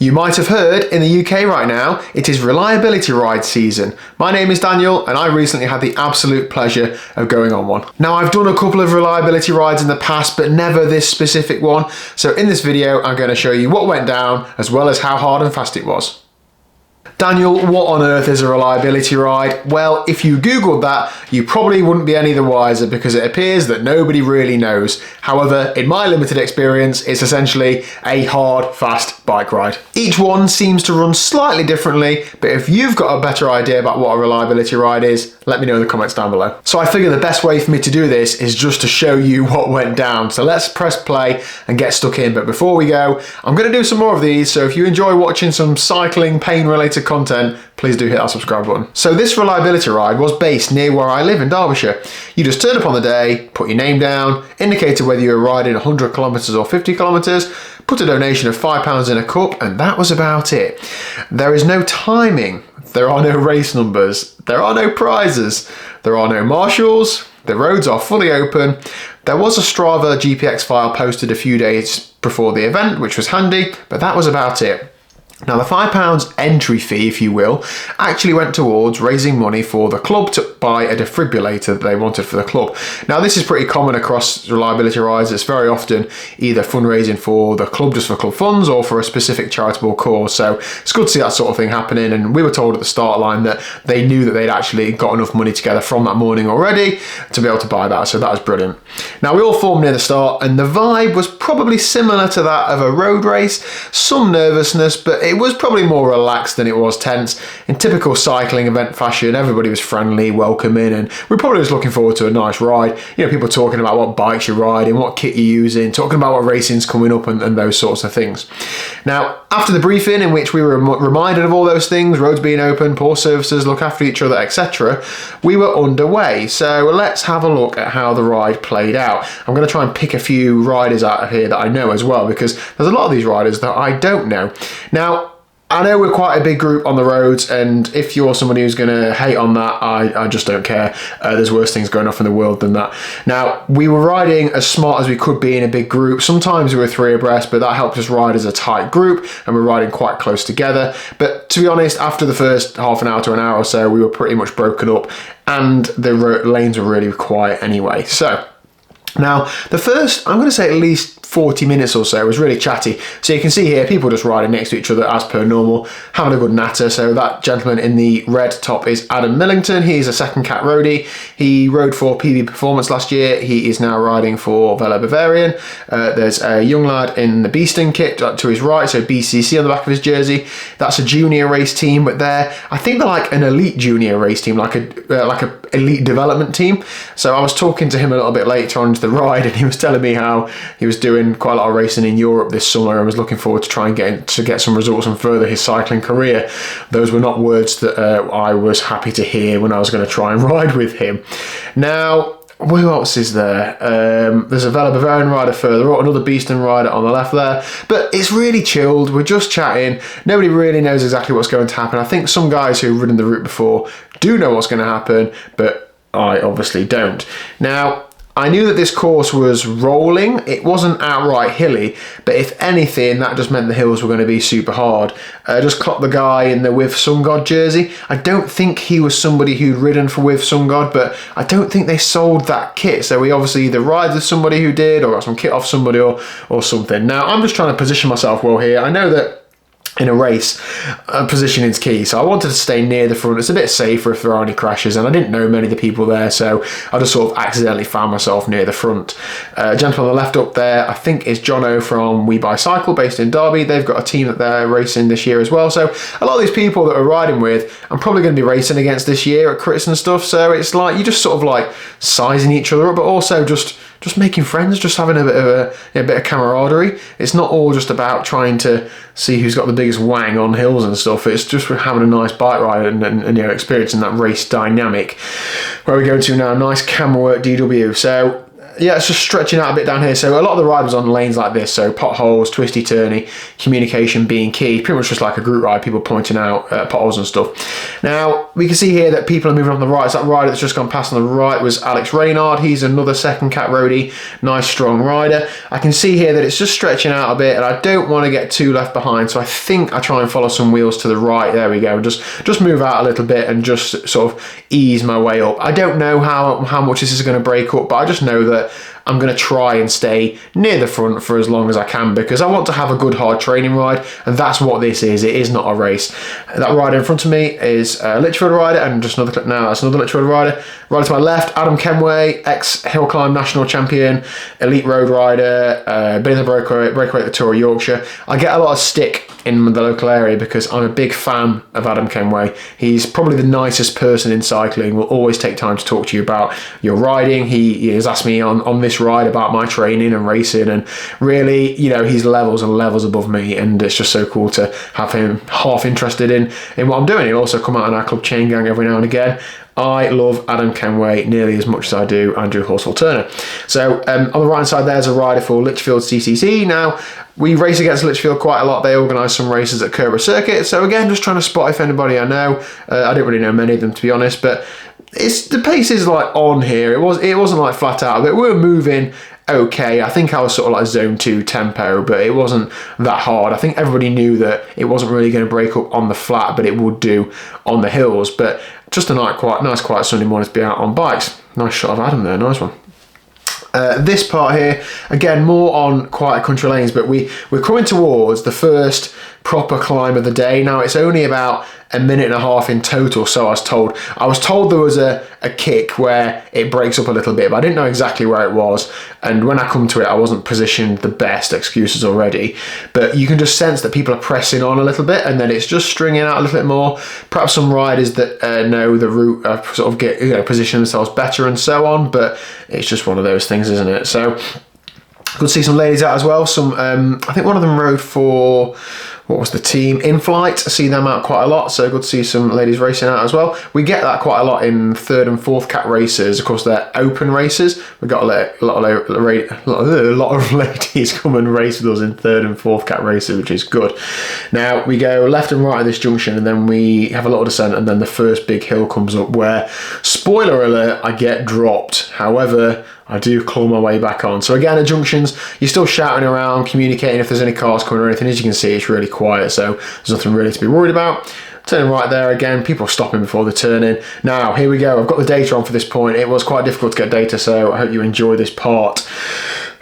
You might have heard in the UK right now, it is reliability ride season. My name is Daniel and I recently had the absolute pleasure of going on one. Now I've done a couple of reliability rides in the past, but never this specific one. So in this video, I'm going to show you what went down as well as how hard and fast it was. Daniel, what on earth is a reliability ride? Well, if you Googled that, you probably wouldn't be any the wiser because it appears that nobody really knows. However, in my limited experience, it's essentially a hard, fast bike ride. Each one seems to run slightly differently, but if you've got a better idea about what a reliability ride is, let me know in the comments down below. So I figure the best way for me to do this is just to show you what went down. So let's press play and get stuck in. But before we go, I'm going to do some more of these. So if you enjoy watching some cycling pain related content, please do hit that subscribe button. So this reliability ride was based near where I live in Derbyshire. You just turn up on the day, put your name down, indicated whether you were riding 100 kilometers or 50 kilometers, put a donation of £5 in a cup, and that was about it. There is no timing. There are no race numbers. There are no prizes. There are no marshals. The roads are fully open. There was a Strava GPX file posted a few days before the event, which was handy, but that was about it. Now the £5 entry fee, if you will, actually went towards raising money for the club to buy a defibrillator that they wanted for the club. Now this is pretty common across reliability rides. It's very often either fundraising for the club just for club funds or for a specific charitable cause. So it's good to see that sort of thing happening, and we were told at the start line that they knew that they'd actually got enough money together from that morning already to be able to buy that, so that was brilliant. Now we all formed near the start and the vibe was probably similar to that of a road race. Some nervousness, but it was probably more relaxed than it was tense. In typical cycling event fashion, everybody was friendly, welcoming, and we're probably just looking forward to a nice ride. You know, people talking about what bikes you're riding, what kit you're using, talking about what racing's coming up and those sorts of things. Now, after the briefing in which we were reminded of all those things, roads being open, poor services, look after each other, etc., we were underway. So let's have a look at how the ride played out. I'm going to try and pick a few riders out of here that I know as well, because there's a lot of these riders that I don't know. Now, I know we're quite a big group on the roads, and if you're somebody who's going to hate on that, I just don't care. There's worse things going off in the world than that. Now, we were riding as smart as we could be in a big group. Sometimes we were 3 abreast, but that helped us ride as a tight group, and we're riding quite close together. But to be honest, after the first half an hour to an hour or so, we were pretty much broken up, and the lanes were really quiet anyway. So now, the first, I'm going to say at least 40 minutes or so was really chatty. So you can see here, people just riding next to each other as per normal, having a good natter. So that gentleman in the red top is Adam Millington. He's a second cat roadie. He rode for PB Performance last year. He is now riding for Velo Bavarian. There's a young lad in the Beeston kit to his right, so BCC on the back of his jersey. That's a junior race team, but I think they're like an elite junior race team, like a elite development team. So I was talking to him a little bit later on into the ride, and he was telling me how he was doing quite a lot of racing in Europe this summer and was looking forward to try and get some results and further his cycling career. Those were not words that I was happy to hear when I was going to try and ride with him. Now, who else is there? There's a Velo Bavarian rider further up, another Beeston rider on the left there. But it's really chilled. We're just chatting. Nobody really knows exactly what's going to happen. I think some guys who've ridden the route before do know what's going to happen, but I obviously don't. Now, I knew that this course was rolling. It wasn't outright hilly, but if anything, that just meant the hills were going to be super hard. Just clocked the guy in the With Sun God jersey. I don't think he was somebody who'd ridden for With Sun God, but I don't think they sold that kit. So we obviously either ride with somebody who did or got some kit off somebody or something. Now, I'm just trying to position myself well here. I know that in a race, positioning is key, so I wanted to stay near the front. It's a bit safer if there are any crashes, and I didn't know many of the people there, so I just sort of accidentally found myself near the front. Gentleman on the left up there, I think, is Jono from We Buy Cycle, based in Derby. They've got a team that they're racing this year as well, so a lot of these people that we're riding with, I'm probably going to be racing against this year at crits and stuff, so it's like, you just sort of like sizing each other up, but also just making friends, just having a bit of camaraderie. It's not all just about trying to see who's got the biggest wang on hills and stuff. It's just having a nice bike ride and experiencing that race dynamic. Where we go to now, nice camera work DW. So yeah, it's just stretching out a bit down here. So a lot of the ride was on lanes like this, so potholes, twisty turny, communication being key. Pretty much just like a group ride, people pointing out potholes and stuff. Now we can see here that people are moving on the right. So that rider that's just gone past on the right was Alex Reynard. He's another second cat roadie, nice strong rider. I can see here that it's just stretching out a bit, and I don't want to get too left behind, so I think I try and follow some wheels to the right. There we go. Just move out a little bit and just sort of ease my way up. I don't know how much this is going to break up, but I just know that I'm going to try and stay near the front for as long as I can, because I want to have a good hard training ride, and that's what this is. It is not a race. That rider in front of me is a Lichfield rider, and just another clip now, that's another Lichfield rider. Rider to my left, Adam Kenway, ex-hill climb national champion, elite road rider, been in the breakaway at the Tour of Yorkshire. I get a lot of stick in the local area because I'm a big fan of Adam Kenway. He's probably the nicest person in cycling, will always take time to talk to you about your riding. He has asked me on this ride about my training and racing, and really, you know, he's levels and levels above me, and it's just so cool to have him half interested in what I'm doing. He'll also come out in our club chain gang every now and again. I love Adam Kenway nearly as much as I do Andrew Horsfall-Turner. So on the right hand side there's a rider for Lichfield CCC. Now we race against Lichfield quite a lot. They organise some races at Kerborough Circuit. So again, just trying to spot if anybody I know. I don't really know many of them, to be honest, but the pace is like on here. It wasn't like flat out, but we were moving okay. I think I was sort of like zone 2 tempo, but it wasn't that hard. I think everybody knew that it wasn't really going to break up on the flat, but it would do on the hills. But just a nice quiet Sunday morning to be out on bikes. Nice shot of Adam there, nice one. This part here, again, more on quiet country lanes, but we're coming towards the first proper climb of the day. Now it's only about a minute and a half in total, so I was told. I was told there was a kick where it breaks up a little bit, but I didn't know exactly where it was, and when I come to it I wasn't positioned the best, excuses already, but you can just sense that people are pressing on a little bit, and then it's just stringing out a little bit more. Perhaps some riders that know the route sort of get position themselves better and so on, but it's just one of those things, isn't it? So good to see some ladies out as well. Some I think one of them rode for, what was the team? In Flight. I see them out quite a lot, so good to see some ladies racing out as well. We get that quite a lot in third and fourth cat races. Of course, they're open races. We've got a lot of ladies come and race with us in third and fourth cat races, which is good. Now, we go left and right at this junction, and then we have a little descent, and then the first big hill comes up where, spoiler alert, I get dropped. However, I do claw my way back on. So again, at junctions, you're still shouting around, communicating if there's any cars coming or anything. As you can see, it's really quiet, so there's nothing really to be worried about. Turning right there again, people stopping before they turn in. Now, here we go. I've got the data on for this point. It was quite difficult to get data, so I hope you enjoy this part.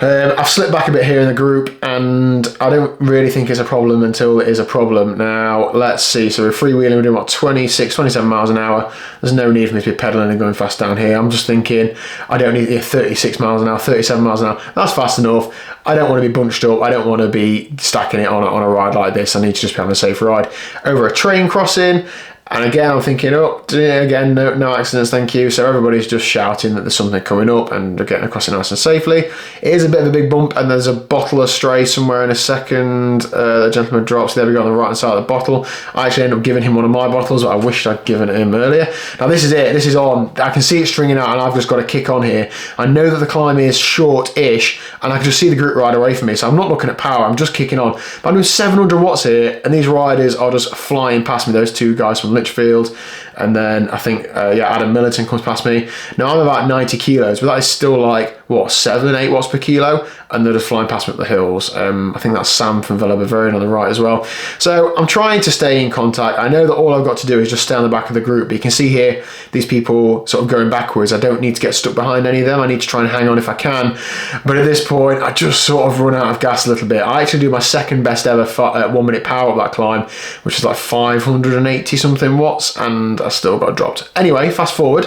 I've slipped back a bit here in the group, and I don't really think it's a problem until it is a problem. Now, let's see. So we're freewheeling, we're doing what, 26, 27 miles an hour. There's no need for me to be pedaling and going fast down here. I'm just thinking, I don't need 36 miles an hour, 37 miles an hour. That's fast enough. I don't want to be bunched up. I don't want to be stacking it on a ride like this. I need to just be having a safe ride. Over a train crossing. And again, I'm thinking, again, no accidents, thank you. So everybody's just shouting that there's something coming up, and they're getting across it nice and safely. It is a bit of a big bump, and there's a bottle astray somewhere in a second. The gentleman drops. There we go, on the right hand side of the bottle. I actually ended up giving him one of my bottles, but I wished I'd given it him earlier. Now this is it. This is on. I can see it stringing out, and I've just got to kick on here. I know that the climb is short-ish, and I can just see the group ride away from me, so I'm not looking at power. I'm just kicking on. But I'm doing 700 watts here, and these riders are just flying past me. Those two guys from Lichfield, and then I think Adam Milliton comes past me. Now I'm about 90 kilos, but that is still like what, 7-8 watts per kilo, and they're just flying past me up the hills. I think that's Sam from Villa Bavarian on the right as well. So I'm trying to stay in contact. I know that all I've got to do is just stay on the back of the group, but you can see here these people sort of going backwards. I don't need to get stuck behind any of them. I need to try and hang on if I can, but at this point I just sort of run out of gas a little bit. I actually do my second best ever 1 minute power up that climb, which is like 580 something watts, and I still got dropped. Anyway, fast forward,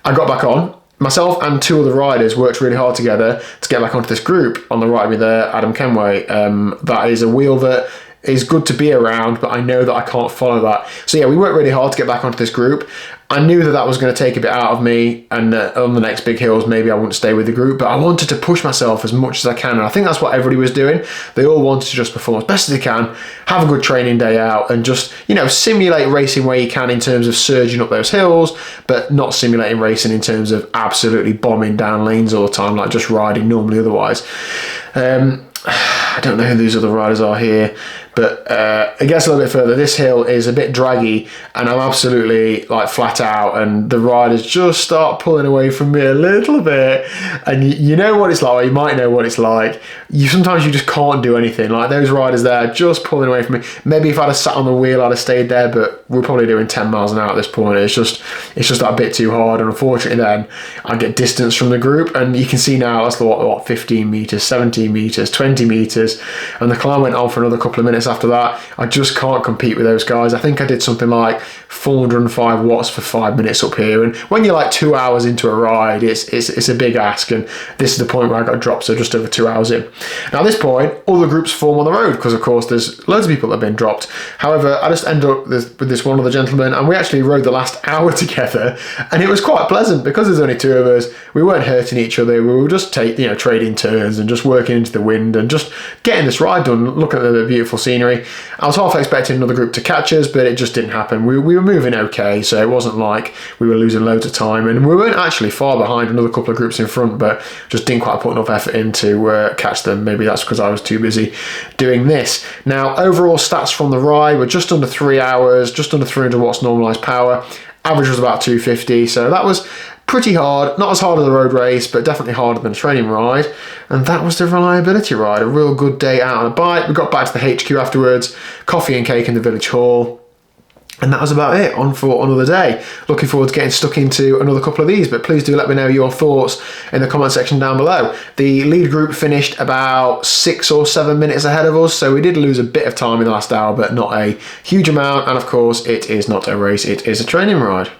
I got back on. Myself and two other riders worked really hard together to get back onto this group. On the right of me there, Adam Kenway. That is a wheel that is good to be around, but I know that I can't follow that. So yeah, we worked really hard to get back onto this group. I knew that that was going to take a bit out of me, and on the next big hills, maybe I wouldn't stay with the group, but I wanted to push myself as much as I can, and I think that's what everybody was doing. They all wanted to just perform as best as they can, have a good training day out, and just, you know, simulate racing where you can in terms of surging up those hills, but not simulating racing in terms of absolutely bombing down lanes all the time, like just riding normally otherwise. I don't know who these other riders are here, but it gets a little bit further. This hill is a bit draggy, and I'm absolutely like flat out, and the riders just start pulling away from me a little bit. And you know what it's like, or you might know what it's like. Sometimes you just can't do anything. Like those riders there just pulling away from me. Maybe if I'd have sat on the wheel, I'd have stayed there, but we're probably doing 10 miles an hour at this point. It's just that bit too hard, and unfortunately then I get distance from the group, and you can see now that's what 15 meters, 17 meters, 20 meters, and the climb went on for another couple of minutes after that. I just can't compete with those guys. I think I did something like 405 watts for 5 minutes up here, and when you're like 2 hours into a ride, it's a big ask, and this is the point where I got dropped, so just over 2 hours in. Now at this point, other groups form on the road, because of course there's loads of people that have been dropped. However, I just ended up with this one other gentleman, and we actually rode the last hour together, and it was quite pleasant because there's only two of us. We weren't hurting each other. We were just trading turns and just working into the wind and just getting this ride done, looking at the beautiful scenery. I was half expecting another group to catch us, but it just didn't happen. We were moving okay, so it wasn't like we were losing loads of time, and we weren't actually far behind another couple of groups in front, but just didn't quite put enough effort in to catch them. Maybe that's because I was too busy doing this. Now, overall stats from the ride were just under 3 hours, just under 300 watts normalized power. Average was about 250, so that was pretty hard. Not as hard as a road race, but definitely harder than a training ride. And that was the reliability ride. A real good day out on a bike. We got back to the HQ afterwards, coffee and cake in the village hall. And that was about it, on for another day. Looking forward to getting stuck into another couple of these, but please do let me know your thoughts in the comment section down below. The lead group finished about 6 or 7 minutes ahead of us, so we did lose a bit of time in the last hour, but not a huge amount. And of course, it is not a race, it is a training ride.